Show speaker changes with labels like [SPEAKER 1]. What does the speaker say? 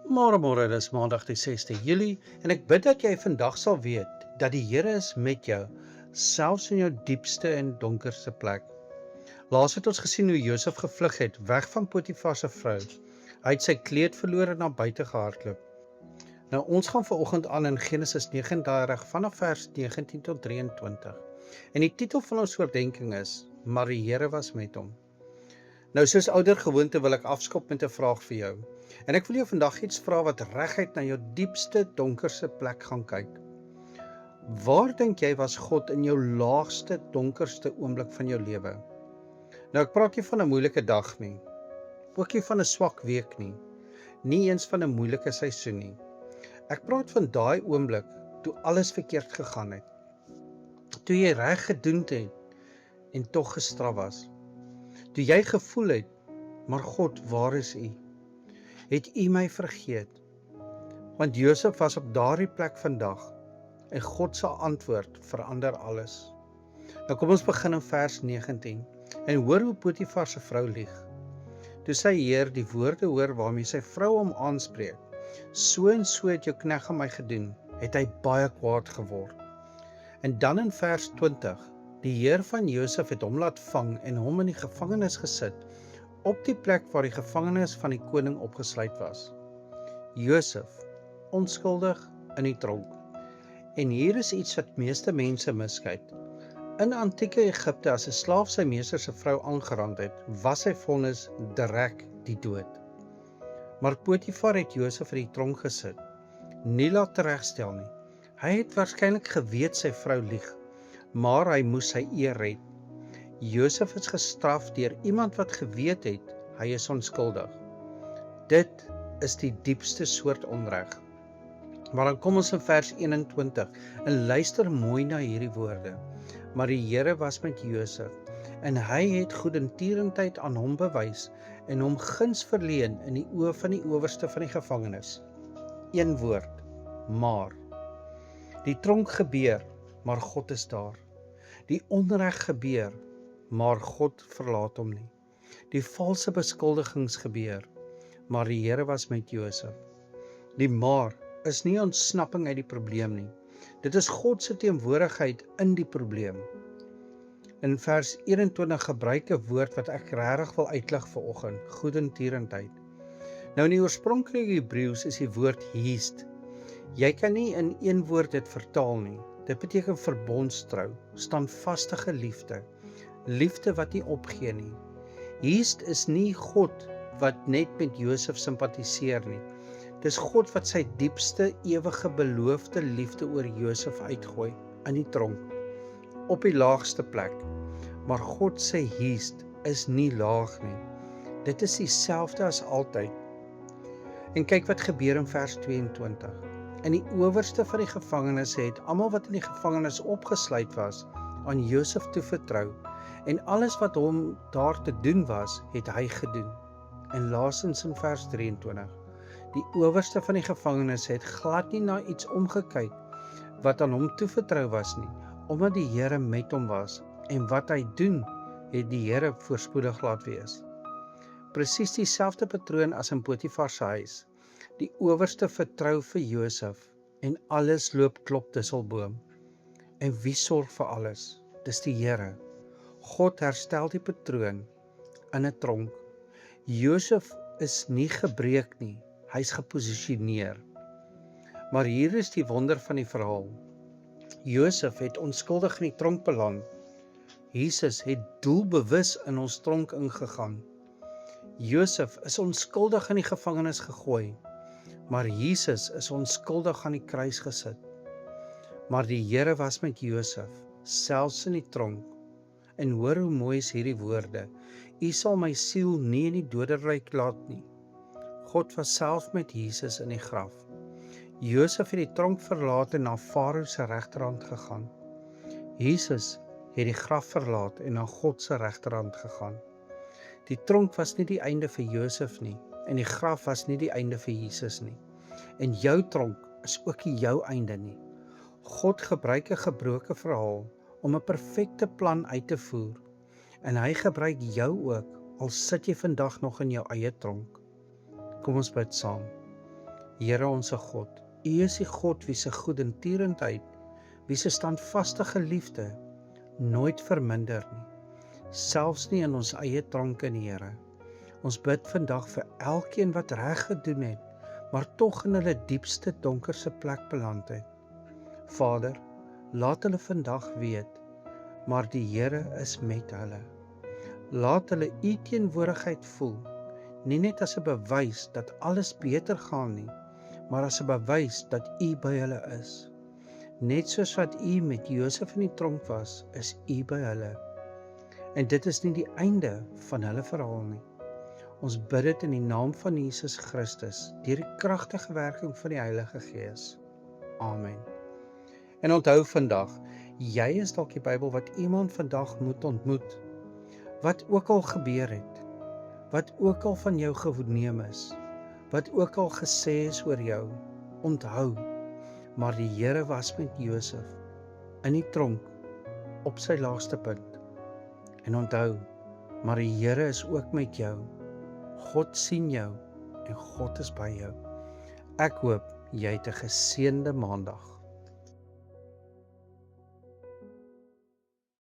[SPEAKER 1] Môre, dis Maandag die 6de Julie en ek bid dat jy vandag sal weet dat die Here is met jou, selfs in jou diepste en donkerste plek. Laas het ons gesien hoe Josef gevlug het, weg van Potifar se vrou. Hy het sy kleed verloor en na buite gehardloop. Nou ons gaan vanoggend aan in Genesis 39 vanaf vers 19 tot 23. En die titel van ons oordeenking is: Maar die Here was met hom. Nou soos ouer gewoonte wil ek afskop met 'n vraag vir jou. En ek wil jou vandag iets vra wat reguit na jou diepste, donkerste plek gaan kyk. Waar dink jy was God in jou laagste, donkerste oomblik van jou lewe? Nou ek praat nie van 'n moeilike dag nie. Ook nie van 'n swak week nie. Nie eens van 'n moeilike seisoen nie. Ek praat van daai oomblik toe alles verkeerd gegaan het. Toe jy reg gedoen het en tog gestraf was. Toe jy gevoel het, maar God, waar is U? Het U my vergeet? Want Josef was op daardie plek vandag en God se antwoord verander alles. Nou kom ons begin in vers 19 en hoor hoe Potifar se vrou lieg. Toe sy heer die woorde hoor waarmee sy vrou hom aanspreek, so en so het jou knegg aan my gedoen, het hy baie kwaad geword. En dan in vers 20, die heer van Josef het hom laat vang en hom in die gevangenis gesit, op die plek waar die gevangenis van die koning opgesluit was. Josef, onskuldig in die tronk. En hier is iets wat meeste mense miskyk. In antieke Egipte, as 'n slaaf sy meester se vrou aangerand het, was sy vonnis direk die dood. Maar Potifar het Josef in die tronk gesit, nie laat teregstel nie. Hy het waarskynlik geweet sy vrou lieg, maar hy moes sy eer red. Josef is gestraf deur iemand wat geweet het, hy is onskuldig. Dit is die diepste soort onreg. Maar dan kom ons in vers 21 en luister mooi na hierdie woorde. Maar die Here was met Josef en hy het goedertierenheid aan hom bewys en hom guns verleen in die oë van die owerste van die gevangenis. Een woord, maar. Die tronk gebeur, maar God is daar. Die onreg gebeur, maar God verlaat hom nie. Die valse beskuldigings gebeur, maar die Here was met Josef. Die maar is nie ontsnapping uit die probleem nie. Dit is God se teenwoordigheid in die probleem. In vers 21 gebruik 'n woord wat ek regtig wil uitlig vanoggend, goedertierenheid. Nou in die oorspronklike Hebreëus is die woord hesed. Jy kan nie in een woord dit vertaal nie. Dit beteken verbondstrou, standvastige liefde, liefde wat nie opgee nie. Hesed is nie God wat net met Josef simpatiseer nie. Dis God wat sy diepste, ewige beloofde liefde oor Josef uitgooi in die tronk, op die laagste plek. Maar God se hesed is nie laag nie. Dit is dieselfde as altyd. En kyk wat gebeur in vers 22. En die owerste van die gevangenis het almal wat in die gevangenis opgesluit was, aan Josef toevertrou, en alles wat hom daar te doen was, het hy gedoen. En laastens in vers 23, die owerste van die gevangenis het glad nie na iets omgekyk wat aan hom toevertrou was nie, omdat die Here met hom was, en wat hy doen, het die Here voorspoedig laat wees. Presies dieselfde patroon as in Potifar se huis. Die owerste vertrou vir Josef en alles loop klop tusselboom. En wie sorg vir alles? Dis die Here. God herstel die patroon in 'n tronk. Josef is nie gebreek nie, hy's geposisioneer. Maar hier is die wonder van die verhaal. Josef het onskuldig in die tronk beland. Jesus het doelbewus in ons tronk ingegaan. Josef is onskuldig in die gevangenis gegooi, maar Jesus is onskuldig aan die kruis gesit. Maar die Here was met Josef, selfs in die tronk. En hoor hoe mooi is hierdie woorde. U sal my siel nie in die doderyk laat nie. God was self met Jesus in die graf. Josef het die tronk verlaat en na Farao se regterhand gegaan. Jesus het die graf verlaat en na God se regterhand gegaan. Die tronk was nie die einde vir Josef nie, en die graf was nie die einde vir Jesus nie. En jou tronk is ook nie jou einde nie. God gebruik 'n gebroke verhaal om 'n perfekte plan uit te voer. En hy gebruik jou ook, al sit jy vandag nog in jou eie tronk. Kom ons bid saam. Here onse God, U is die God wie se goedertierenheid, wie se standvaste liefde nooit verminder nie, selfs nie in ons eie tronke nie, Here. Ons bid vandag vir elkeen wat reg gedoen het, maar tog in hulle diepste donkerste plek beland het. Vader, laat hulle vandag weet, maar die Here is met hulle. Laat hulle U teenwoordigheid voel, nie net as 'n bewys dat alles beter gaan nie, maar as 'n bewys dat U by hulle is. Net soos wat U met Josef in die tronk was, is U by hulle. En dit is nie die einde van hulle verhaal nie. Ons bid dit in die naam van Jesus Christus, deur die kragtige werking van die Heilige Gees. Amen. En onthou vandag, jy is dalk die Bybel wat iemand vandag moet ontmoet. Wat ook al gebeur het, wat ook al van jou geneem is, wat ook al gesê is oor jou, onthou, maar die Here was met Josef in die tronk op sy laagste punt. En onthou, maar die Here is ook met jou. God sien jou en God is by jou. Ek hoop jy het 'n geseënde Maandag.